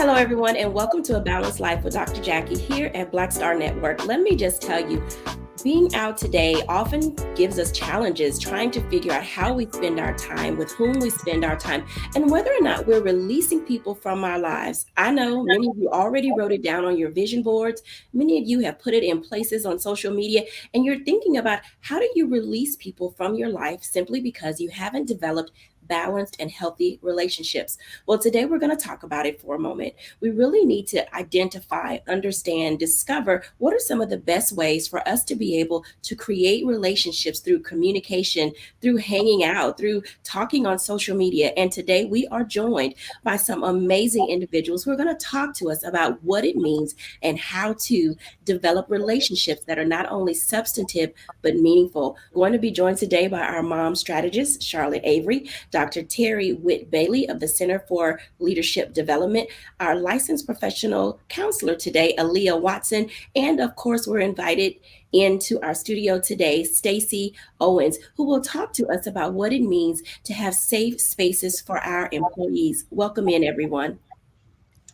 Hello, everyone, and welcome to A Balanced Life with Dr. Jacquie here at Black Star Network. Let me just tell you, being out today often gives us challenges trying to figure out how we spend our time, with whom we spend our time, and whether or not we're releasing people from our lives. I know many of you already wrote it down on your vision boards. Many of you have put it in places on social media, and you're thinking about how do you release people from your life simply because you haven't developed balanced and healthy relationships. Well, today we're going to talk about it for a moment. We really need to identify, understand, discover what are some of the best ways for us to be able to create relationships through communication, through hanging out, through talking on social media. And today we are joined by some amazing individuals who are going to talk to us about what it means and how to develop relationships that are not only substantive but meaningful. Going to be joined today by our mom strategist, Charlotte Avery, Dr. Terry Witt Bailey of the Center for Leadership Development, our licensed professional counselor today, Aaliyah Watson, and of course, we're invited into our studio today, Stacy Owens, who will talk to us about what it means to have safe spaces for our employees. Welcome in, everyone.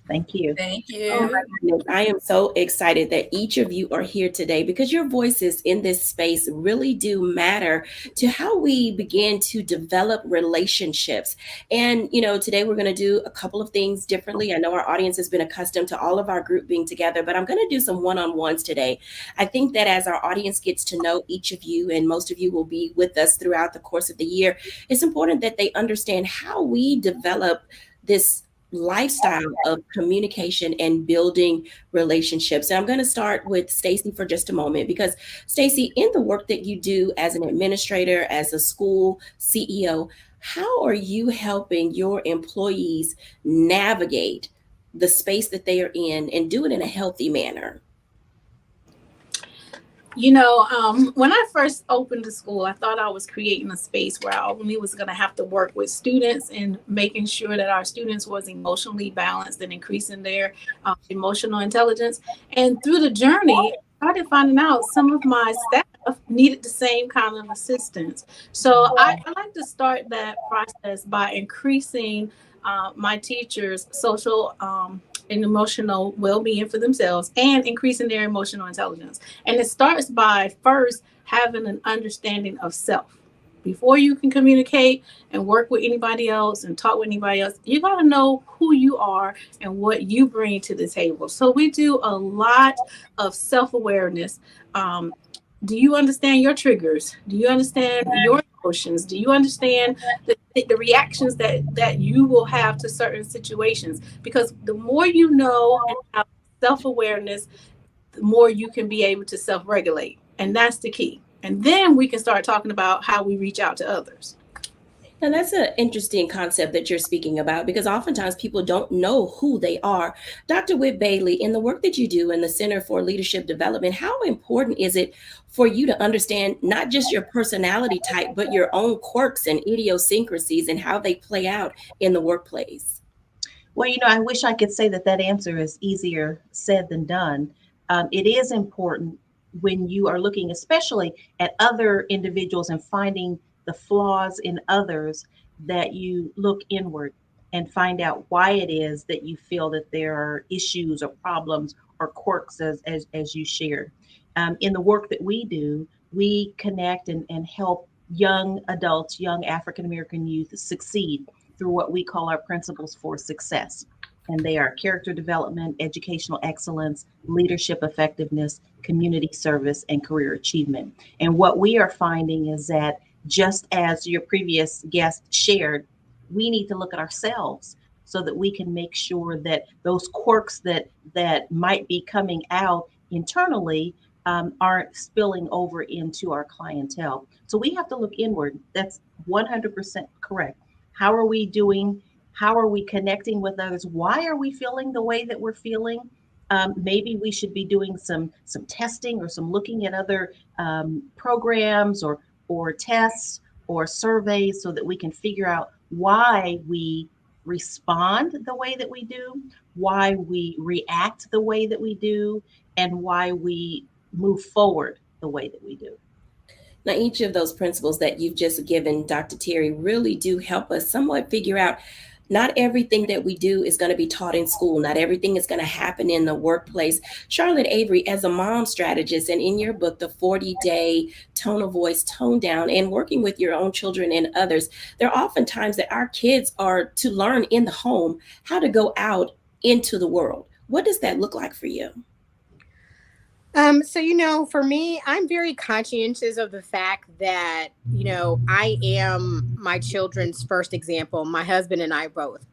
Thank you. Thank Oh my you. goodness. I am so excited that each of you are here today because your voices in this space really do matter to how we begin to develop relationships. And, today we're going to do a couple of things differently. I know our audience has been accustomed to all of our group being together, but I'm going to do some one on ones today. I think that as our audience gets to know each of you, and most of you will be with us throughout the course of the year, it's important that they understand how we develop this lifestyle of communication and building relationships. And I'm going to start with Stacy for just a moment because Stacy, in the work that you do as an administrator, as a school CEO, how are you helping your employees navigate the space that they are in and do it in a healthy manner? When I first opened the school, I thought I was creating a space where I only was going to have to work with students and making sure that our students was emotionally balanced and increasing their emotional intelligence. And through the journey, I started finding out some of my staff needed the same kind of assistance. So I like to start that process by increasing my teachers' social and emotional well-being for themselves and increasing their emotional intelligence. And it starts by first having an understanding of self. Before you can communicate and work with anybody else and talk with anybody else, you got to know who you are and what you bring to the table. So we do a lot of self-awareness. Do you understand your triggers? Do you understand your emotions? Do you understand the reactions that you will have to certain situations? Because the more you know and have self-awareness, the more you can be able to self-regulate. And that's the key. And then we can start talking about how we reach out to others. Now, that's an interesting concept that you're speaking about because oftentimes people don't know who they are. Dr. Witt Bailey, in the work that you do in the Center for Leadership Development, how important is it for you to understand not just your personality type, but your own quirks and idiosyncrasies and how they play out in the workplace? Well, I wish I could say that answer is easier said than done. It is important when you are looking, especially at other individuals and finding the flaws in others, that you look inward and find out why it is that you feel that there are issues or problems or quirks as you shared. In the work that we do, we connect and help young adults, young African American youth succeed through what we call our principles for success. And they are character development, educational excellence, leadership effectiveness, community service, and career achievement. And what we are finding is that just as your previous guest shared, we need to look at ourselves so that we can make sure that those quirks that might be coming out internally aren't spilling over into our clientele. So we have to look inward. That's 100% correct. How are we doing? How are we connecting with others? Why are we feeling the way that we're feeling? Maybe we should be doing some testing or some looking at other programs or tests or surveys so that we can figure out why we respond the way that we do, why we react the way that we do, and why we move forward the way that we do. Now, each of those principles that you've just given, Dr. Terry, really do help us somewhat figure out Not everything that we do is going to be taught in school. Not everything is going to happen in the workplace. Charlotte Avery, as a mom strategist, and in your book, The 40-Day Tone of Voice, Tone Down, and working with your own children and others, there are often times that our kids are to learn in the home how to go out into the world. What does that look like for you? So for me, I'm very conscientious of the fact that, I am my children's first example, my husband and I both.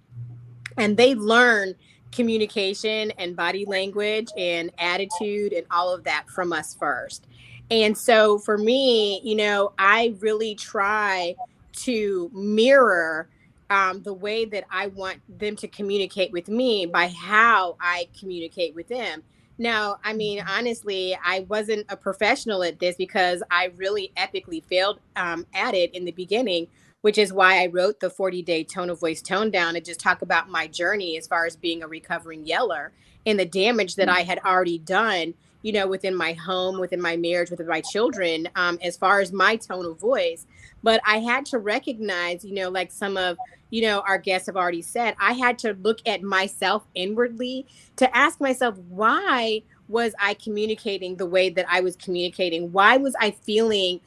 And they learn communication and body language and attitude and all of that from us first. And so for me, I really try to mirror the way that I want them to communicate with me by how I communicate with them. Now, I mean, honestly, I wasn't a professional at this because I really epically failed at it in the beginning, which is why I wrote the 40-day tone of voice tone down and just talk about my journey as far as being a recovering yeller and the damage that I had already done, within my home, within my marriage, within my children, as far as my tone of voice. But I had to recognize, like some of, our guests have already said, I had to look at myself inwardly to ask myself, why was I communicating the way that I was communicating? Why was I feeling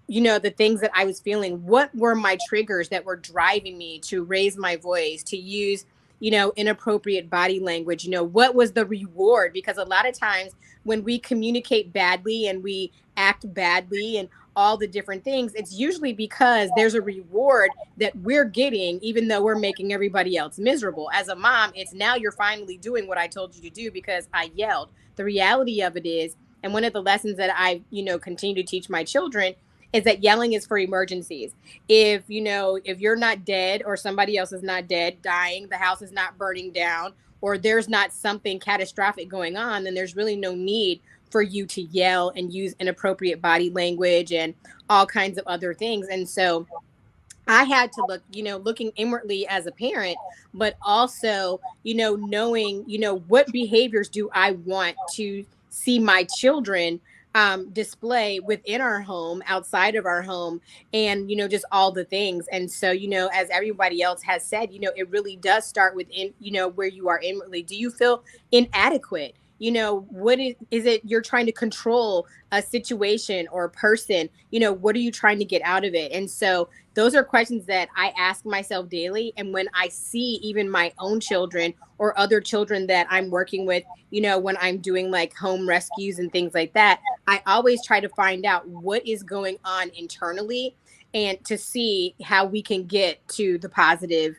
the things that I was feeling? What were my triggers that were driving me to raise my voice, to use, inappropriate body language? What was the reward? Because a lot of times when we communicate badly and we act badly and all the different things, it's usually because there's a reward that we're getting, even though we're making everybody else miserable. As a mom, it's now you're finally doing what I told you to do because I yelled. The reality of it is, and one of the lessons that I, continue to teach my children is that yelling is for emergencies. If you're not dead or somebody else is not dead, dying, the house is not burning down, or there's not something catastrophic going on, then there's really no need for you to yell and use inappropriate body language and all kinds of other things. And so I had to look, looking inwardly as a parent, but also, knowing, what behaviors do I want to see my children display within our home, outside of our home, and, just all the things. And so, as everybody else has said, it really does start within, where you are inwardly. Do you feel inadequate? What is it you're trying to control a situation or a person? What are you trying to get out of it? And so those are questions that I ask myself daily. And when I see even my own children or other children that I'm working with, when I'm doing like home rescues and things like that, I always try to find out what is going on internally and to see how we can get to the positive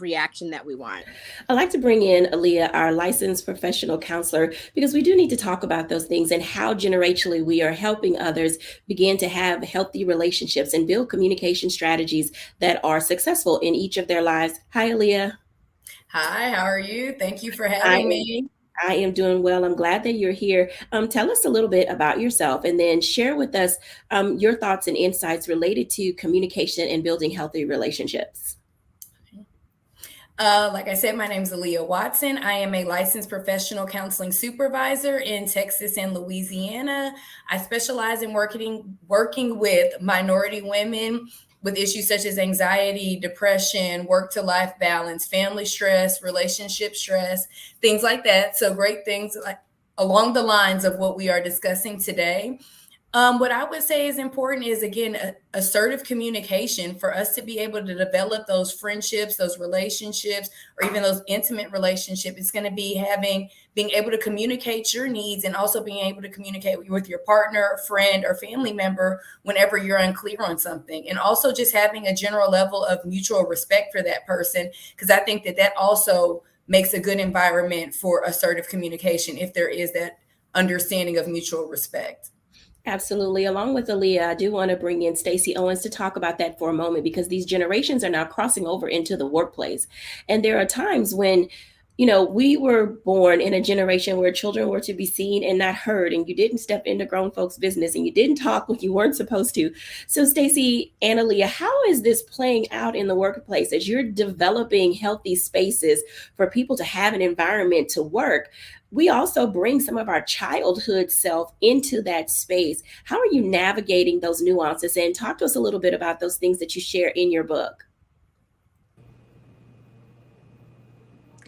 reaction that we want. I'd like to bring in Aaliyah, our licensed professional counselor, because we do need to talk about those things and how generationally we are helping others begin to have healthy relationships and build communication strategies that are successful in each of their lives. Hi, Aaliyah. Hi, how are you? Thank you for I having am, me. I am doing well. I'm glad that you're here. Tell us a little bit about yourself and then share with us your thoughts and insights related to communication and building healthy relationships. Like I said, my name is Aaliyah Watson. I am a licensed professional counseling supervisor in Texas and Louisiana. I specialize in working with minority women with issues such as anxiety, depression, work to life balance, family stress, relationship stress, things like that. So great things like along the lines of what we are discussing today. What I would say is important is, again, assertive communication for us to be able to develop those friendships, those relationships, or even those intimate relationships. It's going to be being able to communicate your needs and also being able to communicate with your partner, friend, or family member whenever you're unclear on something. And also just having a general level of mutual respect for that person, because I think that also makes a good environment for assertive communication if there is that understanding of mutual respect. Absolutely. Along with Aaliyah, I do want to bring in Stacey Owens to talk about that for a moment because these generations are now crossing over into the workplace. And there are times when, we were born in a generation where children were to be seen and not heard, and you didn't step into grown folks' business and you didn't talk when you weren't supposed to. So, Stacey and Aaliyah, how is this playing out in the workplace as you're developing healthy spaces for people to have an environment to work? We also bring some of our childhood self into that space. How are you navigating those nuances? And talk to us a little bit about those things that you share in your book.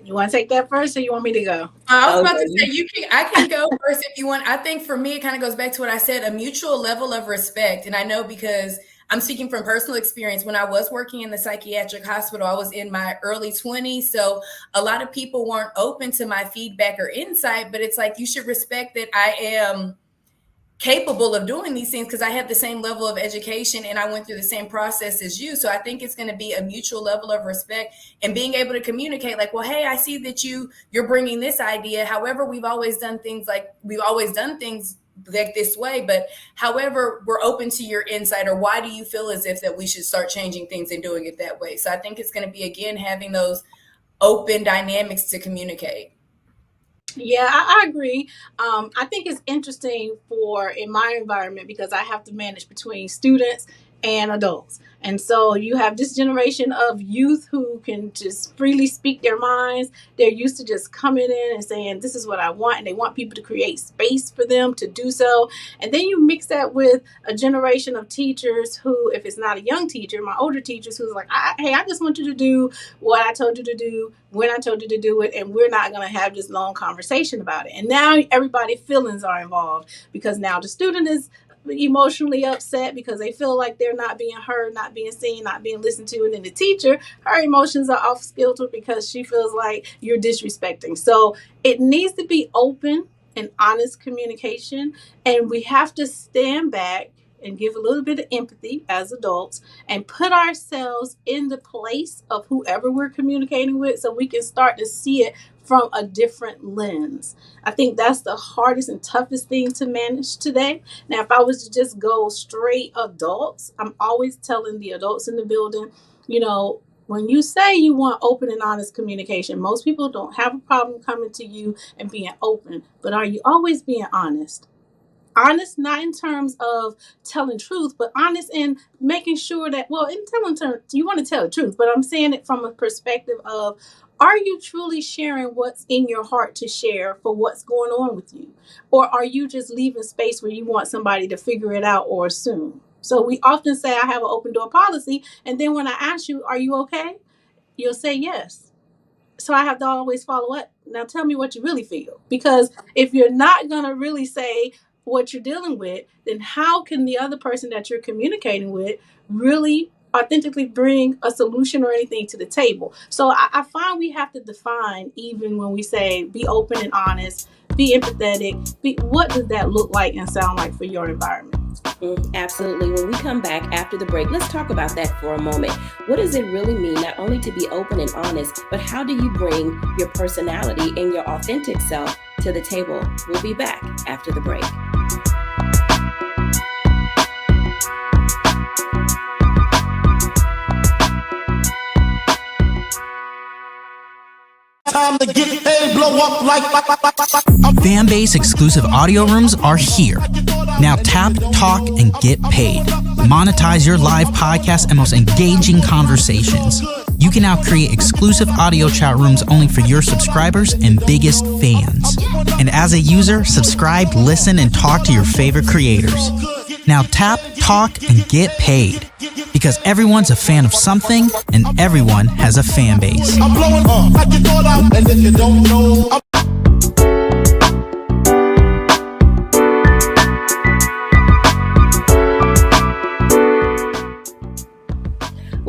You want to take that first, or you want me to go? I was about to say I can go first if you want. I think for me, it kind of goes back to what I said, a mutual level of respect. And I know because I'm speaking from personal experience. When I was working in the psychiatric hospital, I was in my early 20s. So a lot of people weren't open to my feedback or insight, but it's like, you should respect that I am capable of doing these things because I have the same level of education and I went through the same process as you. So I think it's going to be a mutual level of respect and being able to communicate like, well, hey, I see that you're bringing this idea. However, we've always done things like this way, but however, we're open to your insight, or why do you feel as if that we should start changing things and doing it that way? So I think it's going to be, again, having those open dynamics to communicate. Yeah, I agree. I think it's interesting in my environment because I have to manage between students and adults. And so you have this generation of youth who can just freely speak their minds. They're used to just coming in and saying, this is what I want. And they want people to create space for them to do so. And then you mix that with a generation of teachers who, if it's not a young teacher, my older teachers who's like, hey, I just want you to do what I told you to do when I told you to do it. And we're not going to have this long conversation about it. And now everybody's feelings are involved because now the student is emotionally upset because they feel like they're not being heard, not being seen, not being listened to. And then the teacher, her emotions are off kilter because she feels like you're disrespecting. So it needs to be open and honest communication. And we have to stand back and give a little bit of empathy as adults and put ourselves in the place of whoever we're communicating with so we can start to see it from a different lens. I think that's the hardest and toughest thing to manage today. Now, if I was to just go straight adults, I'm always telling the adults in the building, when you say you want open and honest communication, most people don't have a problem coming to you and being open, but are you always being honest? Honest, not in terms of telling truth, but honest in making sure that, in telling terms, you want to tell the truth, but I'm saying it from a perspective of, are you truly sharing what's in your heart to share for what's going on with you? Or are you just leaving space where you want somebody to figure it out or assume? So we often say, I have an open door policy. And then when I ask you, are you okay? You'll say yes. So I have to always follow up. Now tell me what you really feel. Because if you're not going to really say what you're dealing with, then how can the other person that you're communicating with really authentically bring a solution or anything to the table? So I find we have to define, even when we say be open and honest, be empathetic, what does that look like and sound like for your environment? Absolutely. When we come back after the break, let's talk about that for a moment. What does it really mean not only to be open and honest, but how do you bring your personality and your authentic self to the table? We'll be back after the break. Time to get paid, blow up like Fanbase exclusive audio rooms are here. Now tap, talk, and get paid. Monetize your live podcast and most engaging conversations. You can now create exclusive audio chat rooms only for your subscribers and biggest fans. And as a user, subscribe, listen, and talk to your favorite creators. Now tap, talk, and get paid. Because everyone's a fan of something, and everyone has a fan base. I'm blowing up like you thought out, and if you don't know,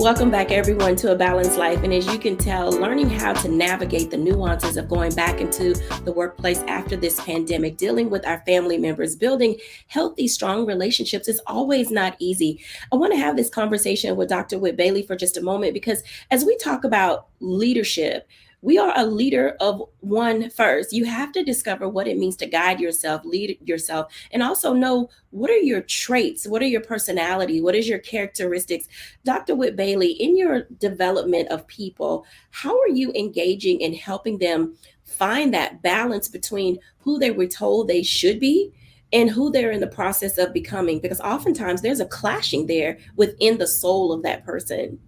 Welcome back, everyone, to A Balanced Life. And as you can tell, learning how to navigate the nuances of going back into the workplace after this pandemic, dealing with our family members, building healthy, strong relationships is always not easy. I want to have this conversation with Dr. Whit Bailey for just a moment, because as we talk about leadership, we are a leader of one first. You have to discover what it means to guide yourself, lead yourself, and also know what are your traits, what are your personality, what is your characteristics. Dr. Whit Bailey, in your development of people, how are you engaging in helping them find that balance between who they were told they should be and who they're in the process of becoming? Because oftentimes there's a clashing there within the soul of that person.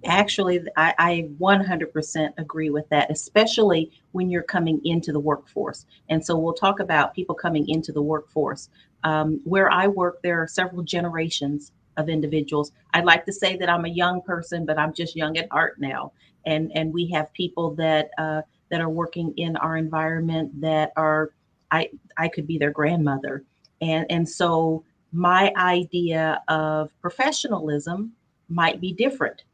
Actually, I 100% agree with that, especially when you're coming into the workforce. And so we'll talk about people coming into the workforce. Where I work, there are several generations of individuals. I'd like to say that I'm a young person, but I'm just young at heart now. And we have people that that are working in our environment that are, I could be their grandmother. And so my idea of professionalism might be different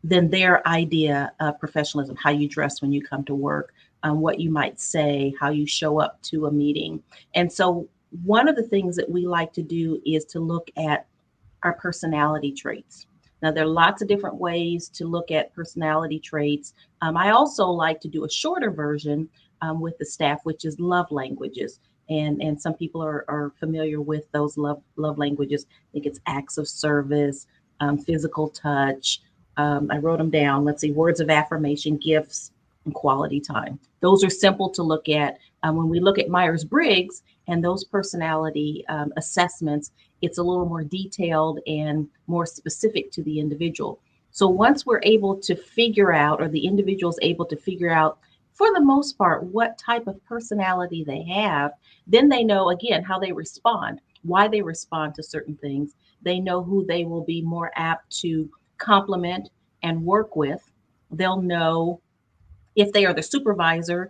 than their idea of professionalism, how you dress when you come to work, what you might say, how you show up to a meeting. And so one of the things that we like to do is to look at our personality traits. Now, there are lots of different ways to look at personality traits. I also like to do a shorter version with the staff, which is love languages. And some people are familiar with those love languages. I think it's acts of service, physical touch. I wrote them down. Let's see, words of affirmation, gifts, and quality time. Those are simple to look at. When we look at Myers-Briggs and those personality assessments, it's a little more detailed and more specific to the individual. So once we're able to figure out, or the individual's able to figure out, for the most part, what type of personality they have, then they know, again, how they respond, why they respond to certain things. They know who they will be more apt to compliment and work with. They'll know if they are the supervisor,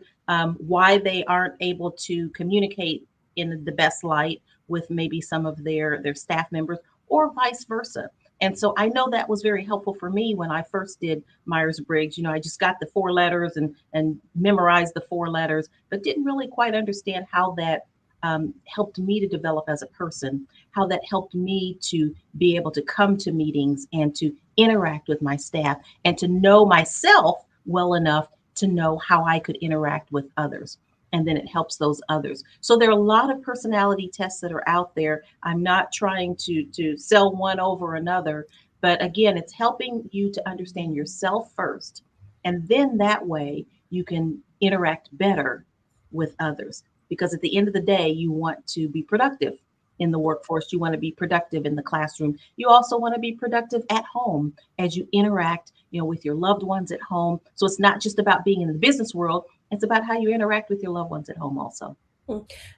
why they aren't able to communicate in the best light with maybe some of their staff members, or vice versa. And so I know that was very helpful for me when I first did Myers-Briggs. I just got the 4 letters and memorized the 4 letters, but didn't really quite understand how that helped me to develop as a person, how that helped me to be able to come to meetings and to interact with my staff and to know myself well enough to know how I could interact with others. And then it helps those others. So there are a lot of personality tests that are out there. I'm not trying to sell one over another, but again, it's helping you to understand yourself first. And then that way you can interact better with others. Because at the end of the day, you want to be productive in the workforce. You want to be productive in the classroom. You also want to be productive at home as you interact, with your loved ones at home. So it's not just about being in the business world. It's about how you interact with your loved ones at home also.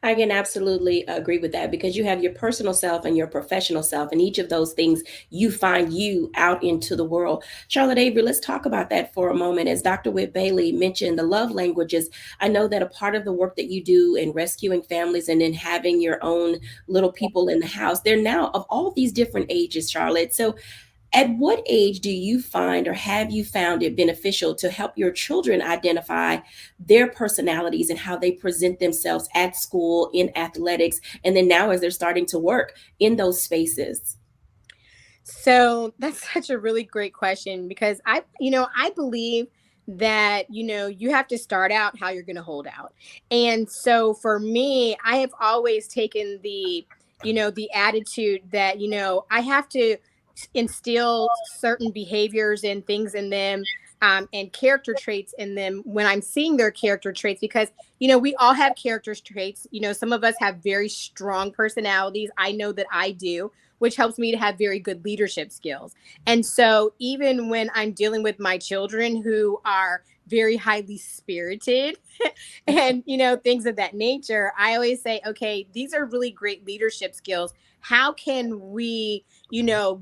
I can absolutely agree with that, because you have your personal self and your professional self, and each of those things you find you out into the world. Charlotte Avery, let's talk about that for a moment. As Dr. Whit Bailey mentioned, the love languages, I know that a part of the work that you do in rescuing families and in having your own little people in the house, they're now of all these different ages, Charlotte. So at what age do you find, or have you found it beneficial to help your children identify their personalities and how they present themselves at school, in athletics, and then now as they're starting to work in those spaces? So that's such a really great question, because I believe that, you have to start out how you're going to hold out. And so for me, I have always taken the attitude that, I have to instill certain behaviors and things in them, and character traits in them when I'm seeing their character traits, because, we all have character traits. Some of us have very strong personalities. I know that I do, which helps me to have very good leadership skills. And so even when I'm dealing with my children who are very highly spirited and, things of that nature, I always say, okay, these are really great leadership skills. How can we,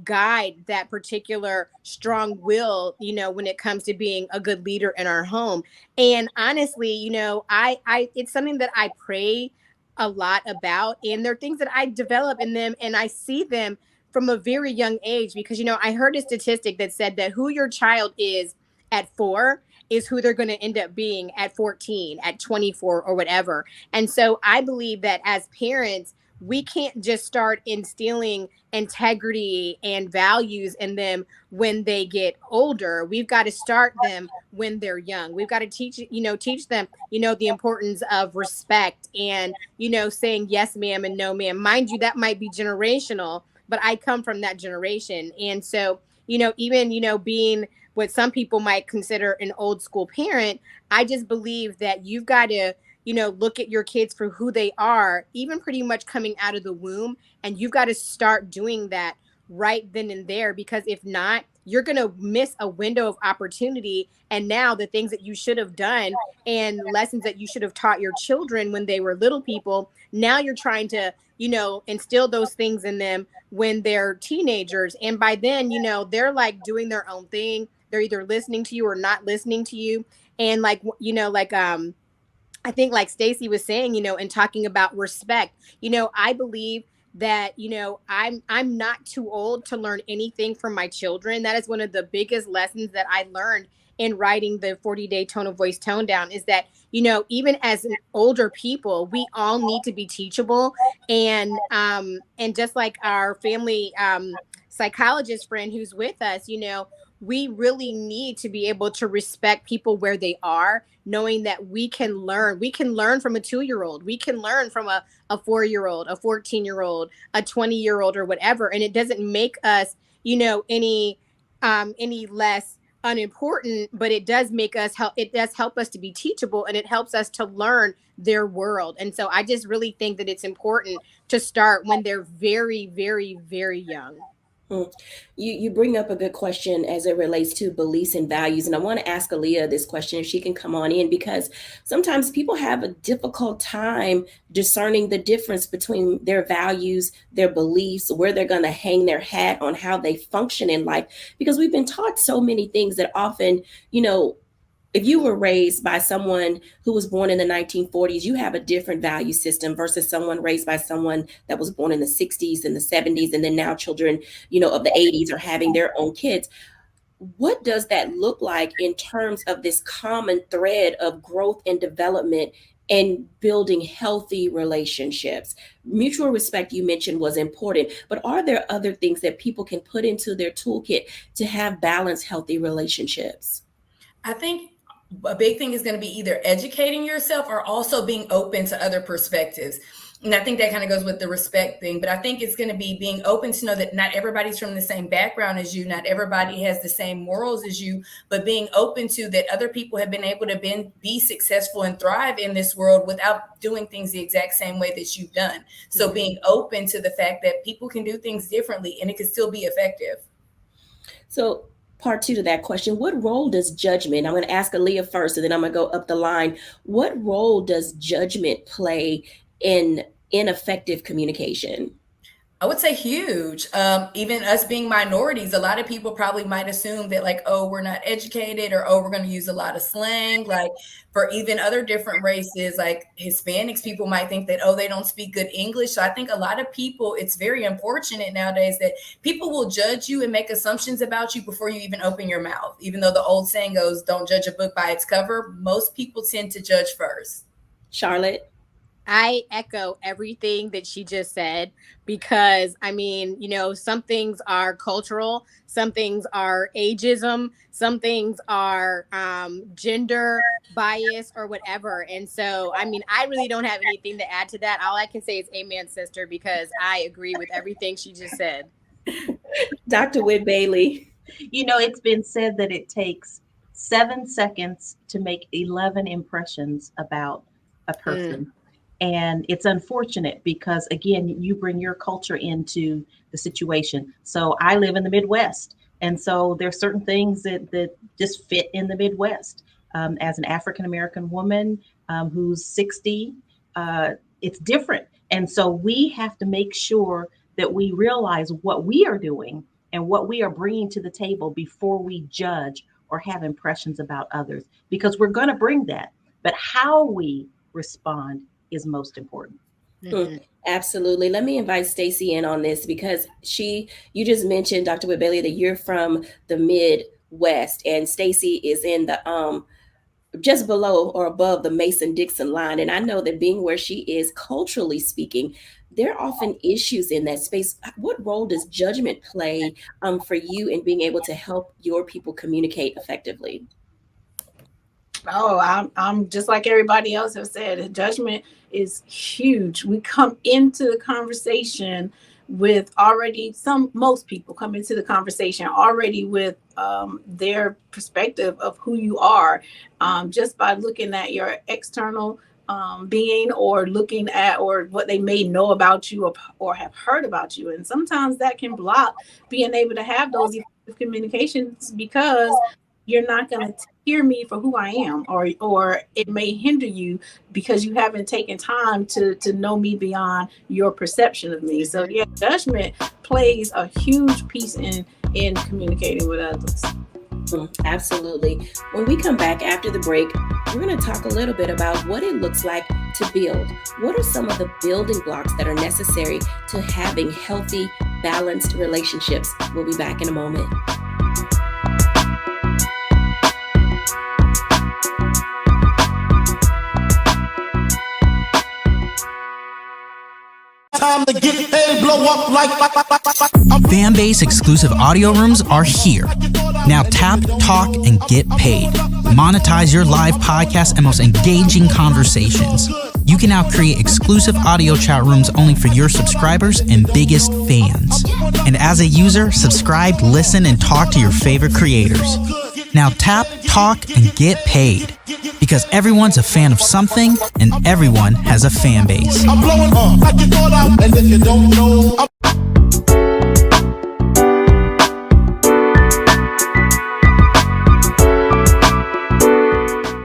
guide that particular strong will, when it comes to being a good leader in our home? And honestly, I it's something that I pray a lot about, and there are things that I develop in them, and I see them from a very young age, because I heard a statistic that said that who your child is at 4 is who they're going to end up being at 14, at 24, or whatever. And so I believe that as parents, we can't just start instilling integrity and values in them when they get older. We've got to start them when they're young. We've got to teach them, the importance of respect and, saying yes, ma'am, and no, ma'am. Mind you, that might be generational, but I come from that generation. And so, even, being what some people might consider an old school parent, I just believe that you've got to, look at your kids for who they are, even pretty much coming out of the womb. And you've got to start doing that right then and there, because if not, you're going to miss a window of opportunity. And now the things that you should have done and lessons that you should have taught your children when they were little people, now you're trying to, instill those things in them when they're teenagers. And by then, they're like doing their own thing. They're either listening to you or not listening to you. And like, I think like Stacy was saying, and talking about respect, I believe that, I'm not too old to learn anything from my children. That is one of the biggest lessons that I learned in writing the 40-day tone of voice tone down, is that, even as an older people, we all need to be teachable. And just like our family psychologist friend who's with us, we really need to be able to respect people where they are, knowing that we can learn. We can learn from a 2-year-old. We can learn from a 4-year-old, a 14-year-old, a 20-year-old, or whatever. And it doesn't make us, any less unimportant, but it does make us it does help us to be teachable, and it helps us to learn their world. And so I just really think that it's important to start when they're very, very, very young. You bring up a good question as it relates to beliefs and values. And I want to ask Aaliyah this question, if she can come on in, because sometimes people have a difficult time discerning the difference between their values, their beliefs, where they're going to hang their hat on how they function in life. Because we've been taught so many things that often, if you were raised by someone who was born in the 1940s, you have a different value system versus someone raised by someone that was born in the 60s and the 70s. And then now children, of the 80s are having their own kids. What does that look like in terms of this common thread of growth and development and building healthy relationships? Mutual respect, you mentioned, was important, but are there other things that people can put into their toolkit to have balanced, healthy relationships? I think a big thing is going to be either educating yourself or also being open to other perspectives. And I think that kind of goes with the respect thing, but I think it's going to be being open to know that not everybody's from the same background as you. Not everybody has the same morals as you, but being open to that other people have been able to be successful and thrive in this world without doing things the exact same way that you've done. So being open to the fact that people can do things differently and it can still be effective. So part 2 to that question, what role does judgment, I'm going to ask Aaliyah first, and then I'm going to go up the line. What role does judgment play in ineffective communication? I would say huge. Even us being minorities, a lot of people probably might assume that like, oh, we're not educated, or, oh, we're going to use a lot of slang. Like for even other different races, like Hispanics, people might think that, oh, they don't speak good English. So I think a lot of people, it's very unfortunate nowadays that people will judge you and make assumptions about you before you even open your mouth. Even though the old saying goes, don't judge a book by its cover, most people tend to judge first. Charlotte? I echo everything that she just said, because I mean, some things are cultural, some things are ageism, some things are gender bias or whatever. And so, I mean, I really don't have anything to add to that. All I can say is amen, sister, because I agree with everything she just said. Dr. Whit Bailey? It's been said that it takes 7 seconds to make 11 impressions about a person. And it's unfortunate because, again, you bring your culture into the situation. So I live in the Midwest. And so there's certain things that just fit in the Midwest. As an African-American woman who's 60, it's different. And so we have to make sure that we realize what we are doing and what we are bringing to the table before we judge or have impressions about others, because we're going to bring that. But how we respond is most important. Absolutely. Let me invite Stacy in on this, because you just mentioned, Dr. Whit Bailey, that you're from the Midwest, and Stacy is in the just below or above the Mason-Dixon line. And I know that being where she is, culturally speaking, there are often issues in that space. What role does judgment play for you in being able to help your people communicate effectively? Oh, I'm just like everybody else has said. Judgment is huge. We come into the conversation with most people come into the conversation already with their perspective of who you are, just by looking at your external being, or looking at, or what they may know about you or have heard about you. And sometimes that can block being able to have those effective communications, because you're not going to hear me for who I am, or it may hinder you because you haven't taken time to know me beyond your perception of me. So yeah, judgment plays a huge piece in communicating with others. Absolutely. When we come back after the break, we're going to talk a little bit about what it looks like to build. What are some of the building blocks that are necessary to having healthy, balanced relationships? We'll be back in a moment. Time to get paid, blow up like. Fanbase exclusive audio rooms are here. Now tap, talk, and get paid. Monetize your live podcast and most engaging conversations. You can now create exclusive audio chat rooms only for your subscribers and biggest fans. And as a user, subscribe, listen, and talk to your favorite creators. Now tap, talk, and get paid. Because everyone's a fan of something, and everyone has a fan base. I'm blowing up like you thought out, and if you don't know,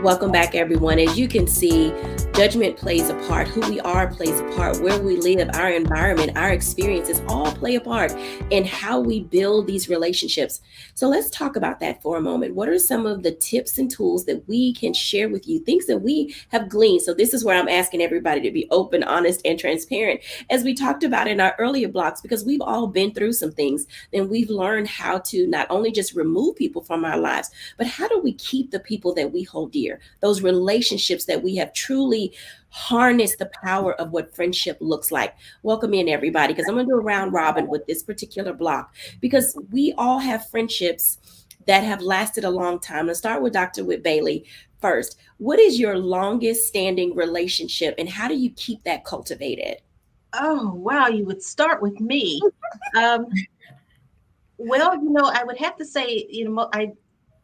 Welcome back, everyone. As you can see, judgment plays a part. Who we are plays a part. Where we live, our environment, our experiences all play a part in how we build these relationships. So let's talk about that for a moment. What are some of the tips and tools that we can share with you? Things that we have gleaned. So this is where I'm asking everybody to be open, honest, and transparent. As we talked about in our earlier blocks, because we've all been through some things, then we've learned how to not only just remove people from our lives, but how do we keep the people that we hold dear? Those relationships that we have truly harnessed the power of what friendship looks like. Welcome in, everybody, because I'm going to do a round robin with this particular block, because we all have friendships that have lasted a long time. Let's start with Dr. Whit Bailey first. What is your longest standing relationship, and how do you keep that cultivated? Oh, wow. You would start with me. Well, I would have to say,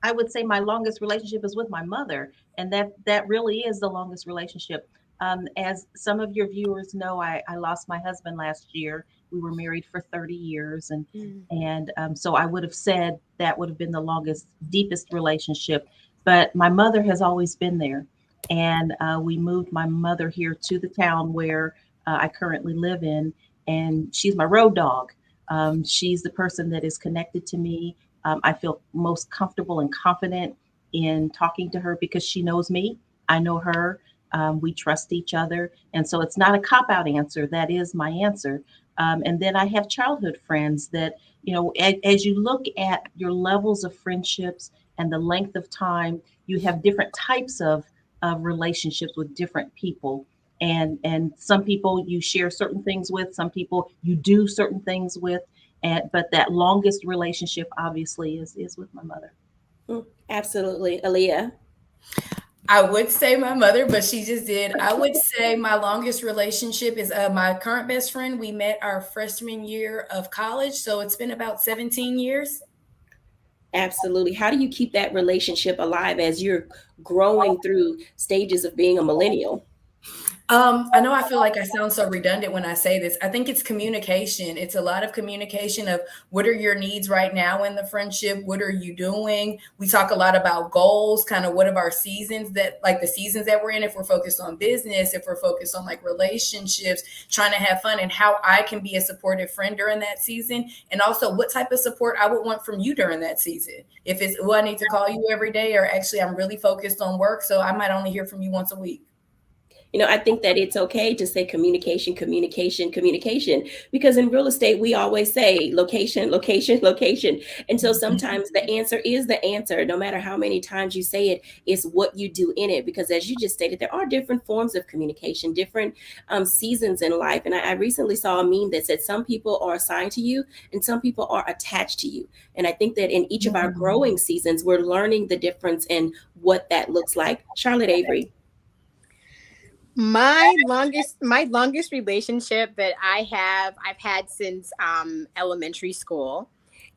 I would say my longest relationship is with my mother, and that really is the longest relationship. As some of your viewers know, I lost my husband last year. We were married for 30 years, and so I would have said that would have been the longest, deepest relationship. But my mother has always been there, and we moved my mother here to the town where I currently live in, and she's my road dog. She's the person that is connected to me. I feel most comfortable and confident in talking to her because she knows me. I know her. We trust each other. And so it's not a cop-out answer. That is my answer. And then I have childhood friends that, as you look at your levels of friendships and the length of time, you have different types of relationships with different people. And some people you share certain things with, some people you do certain things with. But that longest relationship obviously is with my mother. Absolutely. Aaliyah? I would say my mother, but she just did. I would say my longest relationship is my current best friend. We met our freshman year of college, so it's been about 17 years. Absolutely. How do you keep that relationship alive as you're growing through stages of being a millennial? I know I feel like I sound so redundant when I say this. I think it's communication. It's a lot of communication of what are your needs right now in the friendship? What are you doing? We talk a lot about goals, kind of what of our seasons that like the seasons that we're in, if we're focused on business, if we're focused on like relationships, trying to have fun, and how I can be a supportive friend during that season. And also what type of support I would want from you during that season. If it's, I need to call you every day, or actually I'm really focused on work, so I might only hear from you once a week. I think that it's okay to say communication, communication, communication, because in real estate, we always say location, location, location. And so sometimes the answer is the answer. No matter how many times you say it, it's what you do in it. Because as you just stated, there are different forms of communication, different seasons in life. And I recently saw a meme that said some people are assigned to you and some people are attached to you. And I think that in each of our growing seasons, we're learning the difference in what that looks like. Charlotte Avery. My longest relationship that I've had since elementary school.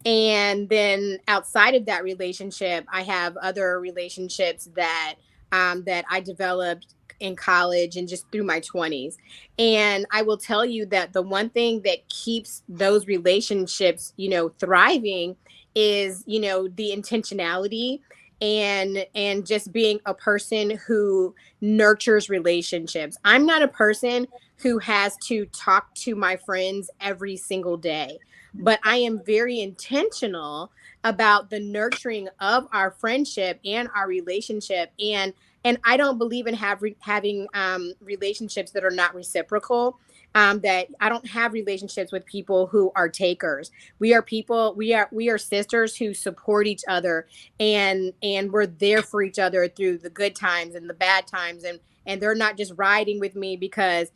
And then outside of that relationship, I have other relationships that I developed in college and just through my 20s. And I will tell you that the one thing that keeps those relationships, thriving is, the intentionality and just being a person who nurtures relationships. I'm not a person who has to talk to my friends every single day, but I am very intentional about the nurturing of our friendship and our relationship. And I don't believe in having relationships that are not reciprocal. That I don't have relationships with people who are takers. We are people. We are sisters who support each other, and we're there for each other through the good times and the bad times. And they're not just riding with me because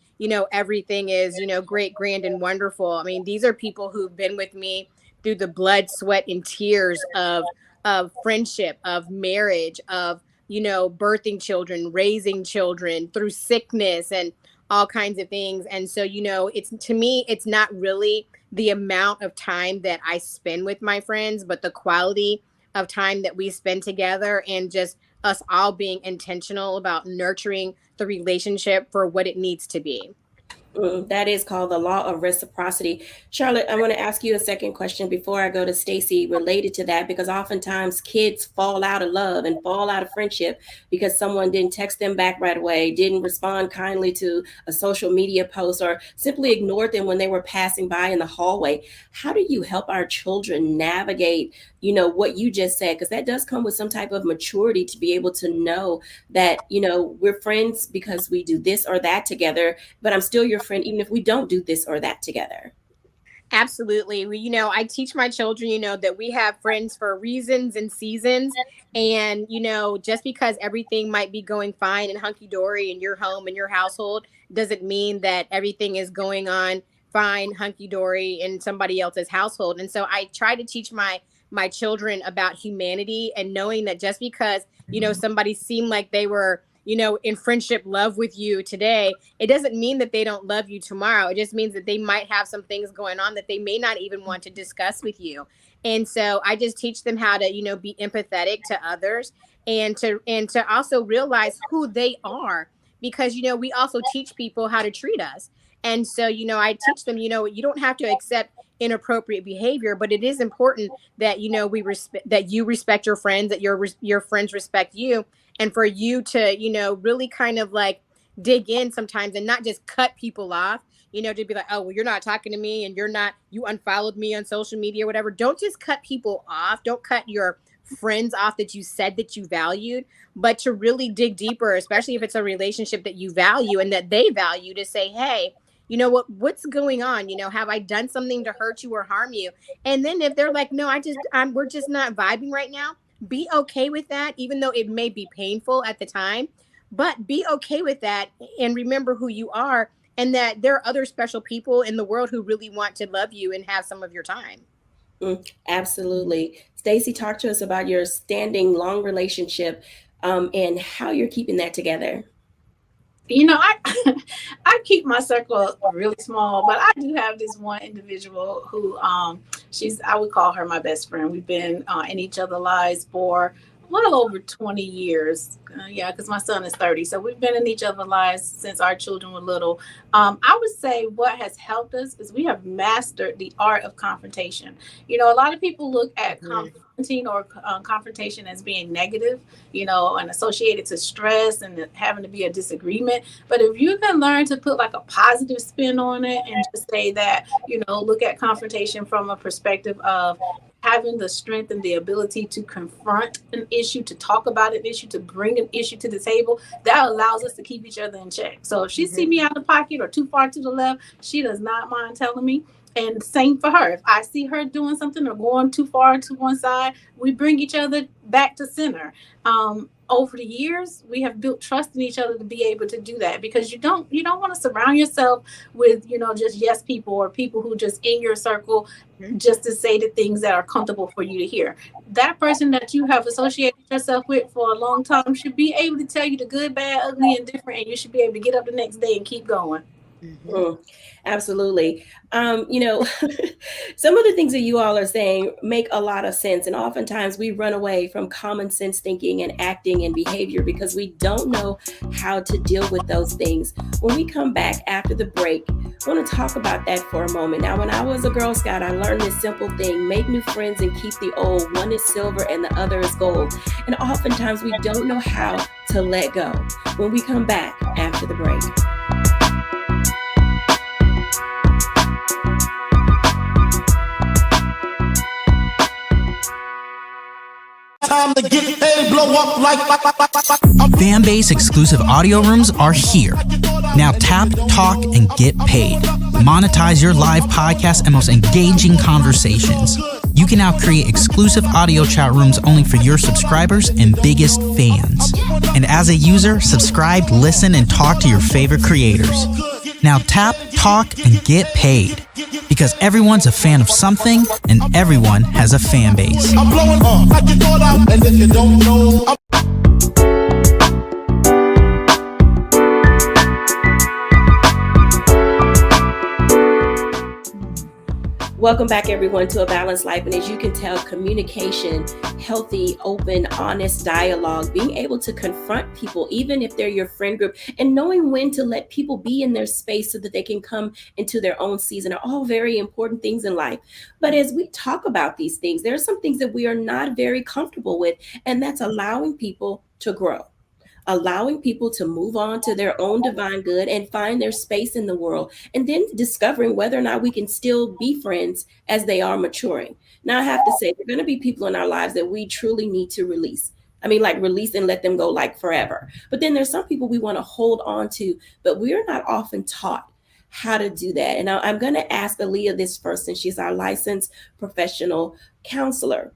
everything is great, grand, and wonderful. I mean, these are people who've been with me through the blood, sweat, and tears of friendship, of marriage, of birthing children, raising children, through sickness and all kinds of things. And so, it's, to me, it's not really the amount of time that I spend with my friends, but the quality of time that we spend together, and just us all being intentional about nurturing the relationship for what it needs to be. That is called the law of reciprocity. Charlotte, I want to ask you a second question before I go to Stacy related to that, because oftentimes kids fall out of love and fall out of friendship because someone didn't text them back right away, didn't respond kindly to a social media post, or simply ignored them when they were passing by in the hallway. How do you help our children navigate, what you just said? Because that does come with some type of maturity to be able to know that, we're friends because we do this or that together, but I'm still your friend even if we don't do this or that together. Absolutely. I teach my children, that we have friends for reasons and seasons. And, just because everything might be going fine and hunky dory in your home and your household doesn't mean that everything is going on fine, hunky dory in somebody else's household. And so I try to teach my children about humanity, and knowing that just because, somebody seemed like they were, in friendship love with you today, it doesn't mean that they don't love you tomorrow. It just means that they might have some things going on that they may not even want to discuss with you. And so I just teach them how to, be empathetic to others, and to also realize who they are, because, we also teach people how to treat us. And so, I teach them, you don't have to accept inappropriate behavior, but it is important that, that you respect your friends, that your friends respect you, and for you to, really kind of like dig in sometimes and not just cut people off, to be like, oh, well, you're not talking to me and you unfollowed me on social media or whatever. Don't just cut people off. Don't cut your friends off that you said that you valued, but to really dig deeper, especially if it's a relationship that you value and that they value, to say, hey, what's going on? Have I done something to hurt you or harm you? And then if they're like, no, we're just not vibing right now, be okay with that, even though it may be painful at the time, but be okay with that, and remember who you are, and that there are other special people in the world who really want to love you and have some of your time. Absolutely. Stacy, talk to us about your standing long relationship, and how you're keeping that together. I keep my circle really small, but I do have this one individual who I would call her my best friend. We've been in each other's lives for a little over 20 years. Because my son is 30. So we've been in each other's lives since our children were little. I would say what has helped us is we have mastered the art of confrontation. A lot of people look at confronting or confrontation as being negative, and associated to stress and having to be a disagreement. But if you can learn to put like a positive spin on it and just say that, look at confrontation from a perspective of having the strength and the ability to confront an issue, to talk about an issue, to bring an issue to the table, that allows us to keep each other in check. So if she see me out of pocket or too far to the left, she does not mind telling me. And same for her. If I see her doing something or going too far to one side, we bring each other back to center. Over the years, we have built trust in each other to be able to do that, because you don't want to surround yourself with, just yes people, or people who just in your circle just to say the things that are comfortable for you to hear. That person that you have associated yourself with for a long time should be able to tell you the good, bad, ugly, and different, and you should be able to get up the next day and keep going. Absolutely. Some of the things that you all are saying make a lot of sense. And oftentimes we run away from common sense thinking and acting and behavior because we don't know how to deal with those things. When we come back after the break, I want to talk about that for a moment. Now, when I was a Girl Scout, I learned this simple thing: make new friends and keep the old. One is silver and the other is gold. And oftentimes we don't know how to let go. When we come back after the break. time to get paid, blow up like. Fanbase exclusive audio rooms are here. Now tap, talk, and get paid. Monetize your live podcast and most engaging conversations. You can now create exclusive audio chat rooms only for your subscribers and biggest fans. And as a user, subscribe, listen, and talk to your favorite creators. Now tap, talk, and get paid. Because everyone's a fan of something, and everyone has a fan base. I'm blowing up like you thought out, and if you don't know. Welcome back, everyone, to A Balanced Life. And as you can tell, communication, healthy, open, honest dialogue, being able to confront people, even if they're your friend group, and knowing when to let people be in their space so that they can come into their own season are all very important things in life. But as we talk about these things, there are some things that we are not very comfortable with, and that's allowing people to grow. Allowing people to move on to their own divine good and find their space in the world, and then discovering whether or not we can still be friends as they are maturing. Now, I have to say, there are going to be people in our lives that we truly need to release. I mean, like release and let them go like forever. But then there's some people we want to hold on to, but we're not often taught how to do that. And I'm going to ask Aaliyah this first, since she's our licensed professional counselor.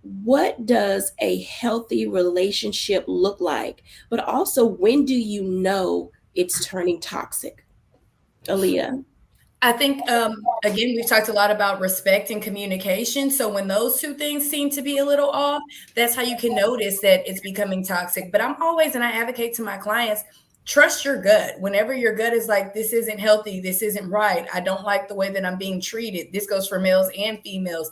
What does a healthy relationship look like? But also, when do you know it's turning toxic? Aaliyah. I think, again, we've talked a lot about respect and communication. So when those two things seem to be a little off, that's how you can notice that it's becoming toxic. But I'm always, and I advocate to my clients, trust your gut. Whenever your gut is like, this isn't healthy, this isn't right, I don't like the way that I'm being treated. This goes for males and females.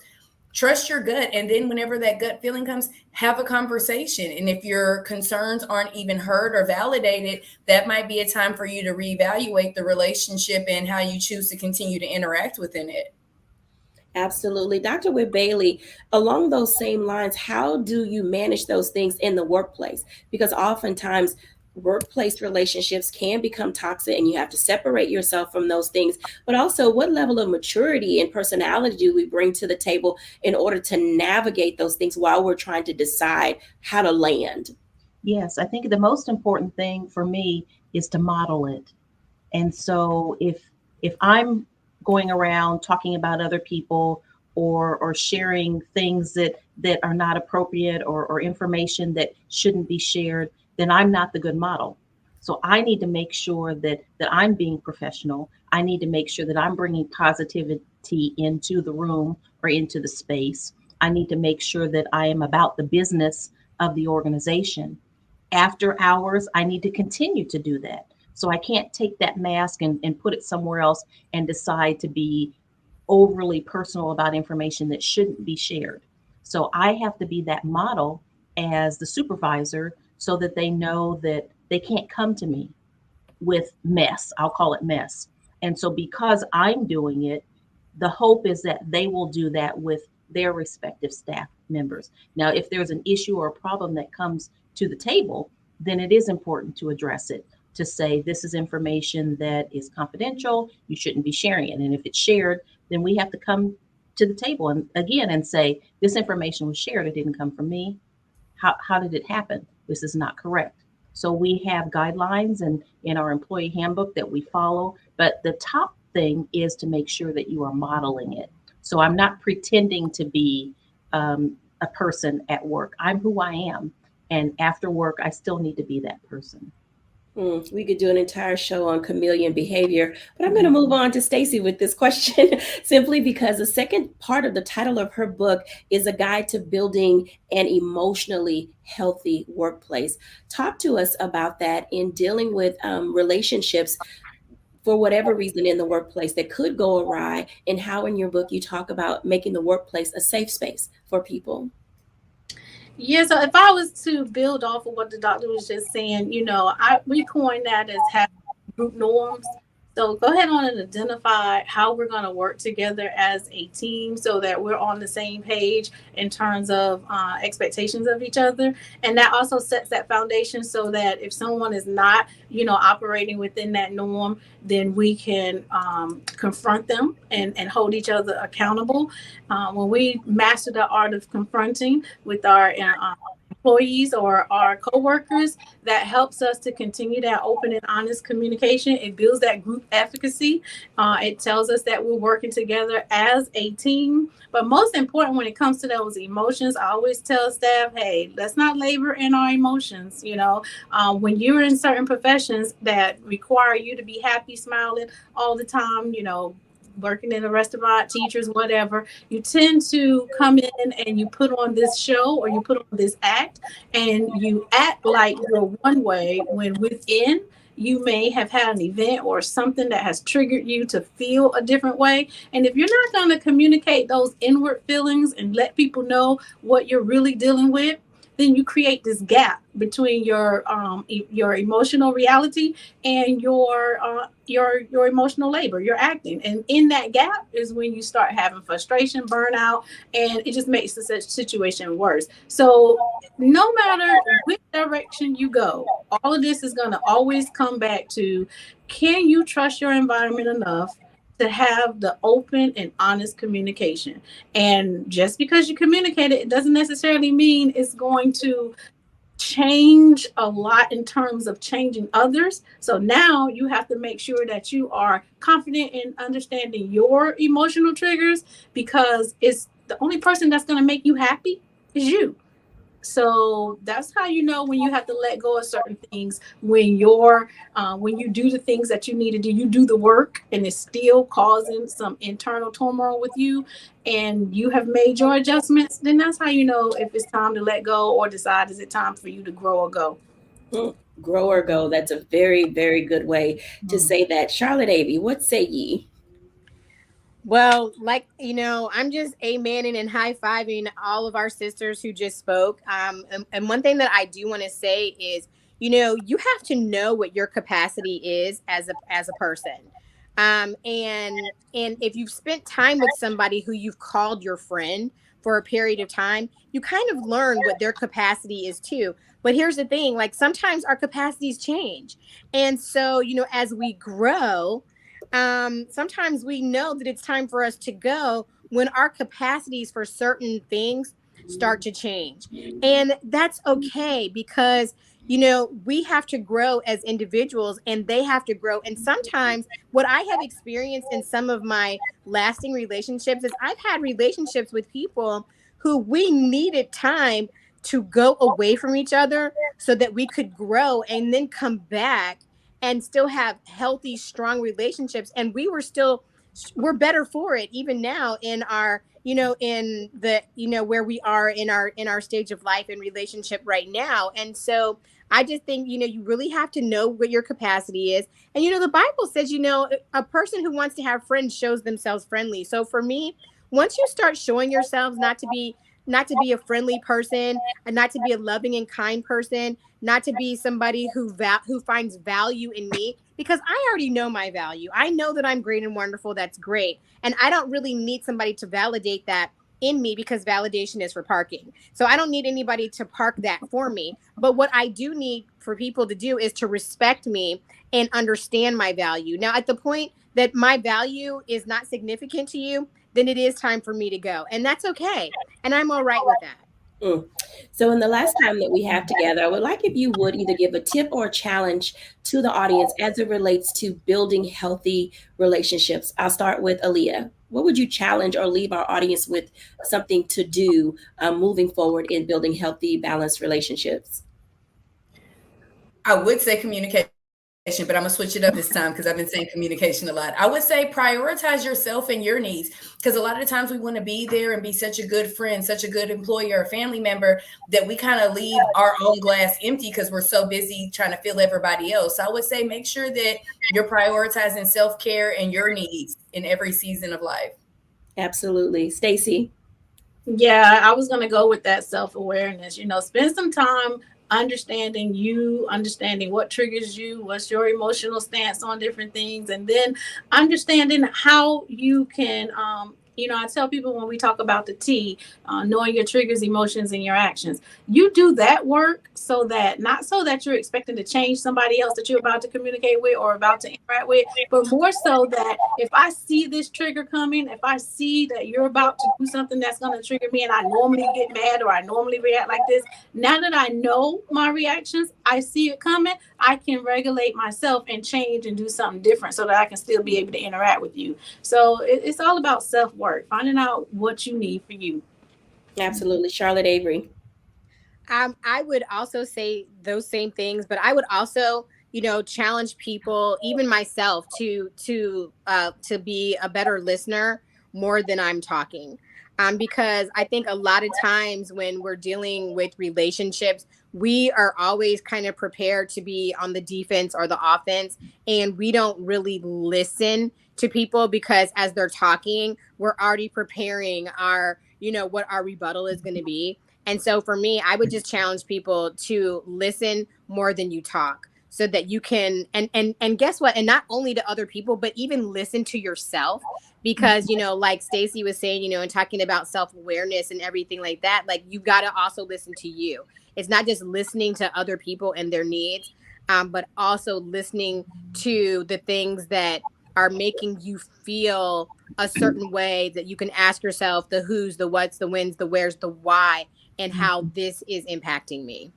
Trust your gut. And then whenever that gut feeling comes, have a conversation. And if your concerns aren't even heard or validated, that might be a time for you to reevaluate the relationship and how you choose to continue to interact within it. Absolutely. Dr. Whit Bailey, along those same lines, how do you manage those things in the workplace? Because oftentimes workplace relationships can become toxic and you have to separate yourself from those things. But also, what level of maturity and personality do we bring to the table in order to navigate those things while we're trying to decide how to land? Yes, I think the most important thing for me is to model it. And so if I'm going around talking about other people or sharing things that are not appropriate or information that shouldn't be shared, then I'm not the good model. So I need to make sure that I'm being professional. I need to make sure that I'm bringing positivity into the room or into the space. I need to make sure that I am about the business of the organization. After hours, I need to continue to do that. So I can't take that mask and put it somewhere else and decide to be overly personal about information that shouldn't be shared. So I have to be that model as the supervisor, so that they know that they can't come to me with mess. I'll call it mess. And so because I'm doing it, the hope is that they will do that with their respective staff members. Now, if there's an issue or a problem that comes to the table, then it is important to address it, to say this is information that is confidential, you shouldn't be sharing it. And if it's shared, then we have to come to the table and again and say, this information was shared, it didn't come from me. How did it happen? This is not correct. So we have guidelines and in our employee handbook that we follow, but the top thing is to make sure that you are modeling it. So I'm not pretending to be a person at work. I'm who I am. And after work, I still need to be that person. We could do an entire show on chameleon behavior, but I'm going to move on to Stacy with this question simply because the second part of the title of her book is a guide to building an emotionally healthy workplace. Talk to us about that in dealing with relationships for whatever reason in the workplace that could go awry, and how in your book you talk about making the workplace a safe space for people. Yeah, so if I was to build off of what the doctor was just saying, we coined that as having group norms. So go ahead on and identify how we're going to work together as a team so that we're on the same page in terms of expectations of each other. And that also sets that foundation so that if someone is not, operating within that norm, then we can confront them and hold each other accountable. When we master the art of confronting with our employees or our coworkers, that helps us to continue that open and honest communication. It builds that group efficacy. It tells us that we're working together as a team. But most important, when it comes to those emotions, I always tell staff, hey, let's not labor in our emotions. When you're in certain professions that require you to be happy, smiling all the time, working in a restaurant, teachers, whatever, you tend to come in and you put on this show or you put on this act and you act like you're one way when within you may have had an event or something that has triggered you to feel a different way. And if you're not going to communicate those inward feelings and let people know what you're really dealing with, then you create this gap between your emotional reality and your emotional labor, your acting. And in that gap is when you start having frustration, burnout, and it just makes the situation worse. So no matter which direction you go, all of this is going to always come back to, can you trust your environment enough to have the open and honest communication? And just because you communicate it doesn't necessarily mean it's going to change a lot in terms of changing others. So now you have to make sure that you are confident in understanding your emotional triggers, because it's the only person that's going to make you happy is you. So that's how you know when you have to let go of certain things. When you do the things that you need to do, you do the work and it's still causing some internal turmoil with you, and you have made your adjustments, then that's how you know if it's time to let go or decide, is it time for you to grow or go. Grow or go. That's a very, very good way to say that. Charlotte Avey, what say ye? Well, I'm just amening and high-fiving all of our sisters who just spoke. And one thing that I do want to say is, you have to know what your capacity is as a person. And if you've spent time with somebody who you've called your friend for a period of time, you kind of learn what their capacity is too. But here's the thing, like sometimes our capacities change. And so, as we grow, sometimes we know that it's time for us to go when our capacities for certain things start to change. And that's okay, because we have to grow as individuals and they have to grow. And sometimes what I have experienced in some of my lasting relationships is I've had relationships with people who we needed time to go away from each other so that we could grow and then come back and still have healthy, strong relationships. And we're better for it even now in our, in the, where we are in our stage of life and relationship right now. And so I just think, you really have to know what your capacity is. And, the Bible says, a person who wants to have friends shows themselves friendly. So for me, once you start showing yourselves not to be a friendly person, and not to be a loving and kind person, not to be somebody who finds value in me, because I already know my value. I know that I'm great and wonderful. That's great. And I don't really need somebody to validate that in me, because validation is for parking. So I don't need anybody to park that for me. But what I do need for people to do is to respect me and understand my value. Now, at the point that my value is not significant to you, then it is time for me to go. And that's okay. And I'm all right with that. So in the last time that we have together, I would like if you would either give a tip or a challenge to the audience as it relates to building healthy relationships. I'll start with Aaliyah. What would you challenge or leave our audience with something to do moving forward in building healthy, balanced relationships? I would say communication, but I'm gonna switch it up this time because I've been saying communication a lot. I would say prioritize yourself and your needs, because a lot of times we want to be there and be such a good friend, such a good employer, or family member, that we kind of leave our own glass empty because we're so busy trying to fill everybody else. So I would say make sure that you're prioritizing self-care and your needs in every season of life. Absolutely. Stacey? Yeah, I was going to go with that self-awareness. Spend some time understanding you, understanding what triggers you, what's your emotional stance on different things, and then understanding how you can, I tell people when we talk about the T, knowing your triggers, emotions, and your actions, you do that work so that not so that you're expecting to change somebody else that you're about to communicate with or about to interact with, but more so that if I see this trigger coming, if I see that you're about to do something that's going to trigger me and I normally get mad or I normally react like this, now that I know my reactions, I see it coming, I can regulate myself and change and do something different so that I can still be able to interact with you. So it's all about self-work, finding out what you need for you. Absolutely. Charlotte Avery. I would also say those same things, but I would also, challenge people, even myself, to be a better listener more than I'm talking. Because I think a lot of times when we're dealing with relationships, we are always kind of prepared to be on the defense or the offense, and we don't really listen to people because as they're talking, we're already preparing our, what our rebuttal is going to be. And so for me, I would just challenge people to listen more than you talk so that you can, and guess what? And not only to other people, but even listen to yourself, because, like Stacey was saying, and talking about self-awareness and everything like that, like you got to also listen to you. It's not just listening to other people and their needs, but also listening to the things that are making you feel a certain way, that you can ask yourself the who's, the what's, the when's, the where's, the why, and how this is impacting me.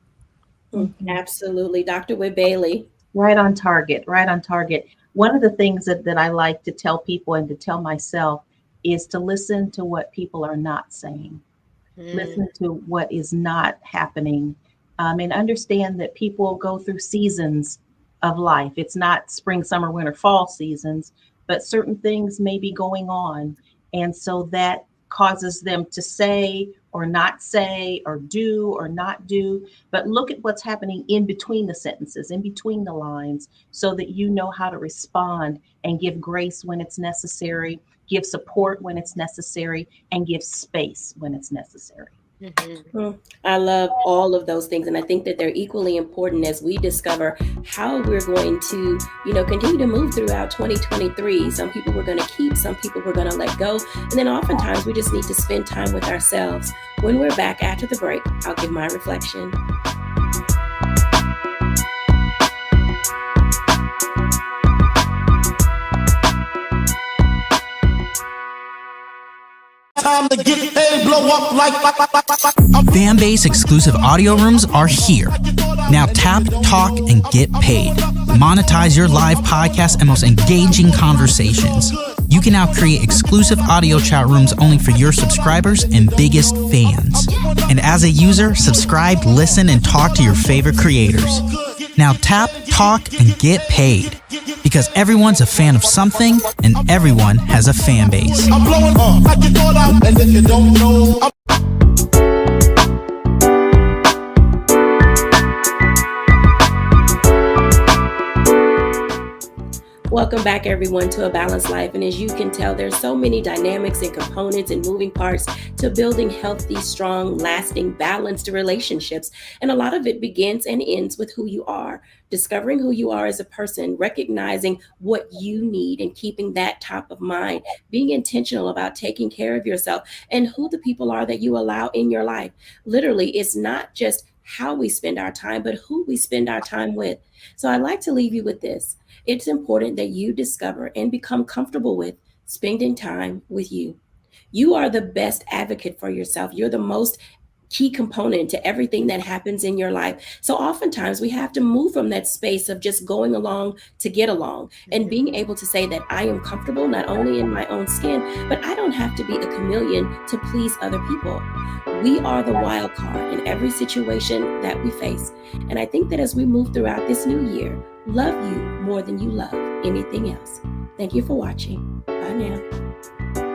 Absolutely. Dr. Whit Bailey. Right on target, right on target. One of the things that I like to tell people and to tell myself is to listen to what people are not saying. Listen to what is not happening, and understand that people go through seasons of life. It's not spring, summer, winter, fall seasons, but certain things may be going on. And so that causes them to say or not say or do or not do. But look at what's happening in between the sentences, in between the lines, so that you know how to respond and give grace when it's necessary, give support when it's necessary, and give space when it's necessary. I love all of those things. And I think that they're equally important as we discover how we're going to, continue to move throughout 2023. Some people we're going to keep, some people we're going to let go. And then oftentimes we just need to spend time with ourselves. When we're back after the break, I'll give my reflection. Time to get paid, blow up like. Fanbase exclusive audio rooms are here. Now tap, talk, and get paid. Monetize your live podcast and most engaging conversations. You can now create exclusive audio chat rooms only for your subscribers and biggest fans. And as a user, subscribe, listen, and talk to your favorite creators. Now tap, talk, and get paid. Because everyone's a fan of something, and everyone has a fan base. I'm blowing up like you thought out, and if you don't know, Welcome back, everyone, to A Balanced Life. And as you can tell, there's so many dynamics and components and moving parts to building healthy, strong, lasting, balanced relationships. And a lot of it begins and ends with who you are, discovering who you are as a person, recognizing what you need and keeping that top of mind, being intentional about taking care of yourself and who the people are that you allow in your life. Literally, it's not just how we spend our time, but who we spend our time with. So I'd like to leave you with this. It's important that you discover and become comfortable with spending time with you. You are the best advocate for yourself. You're the most key component to everything that happens in your life. So oftentimes we have to move from that space of just going along to get along and being able to say that I am comfortable not only in my own skin, but I don't have to be a chameleon to please other people. We are the wild card in every situation that we face. And I think that as we move throughout this new year, love you more than you love anything else. Thank you for watching. Bye now.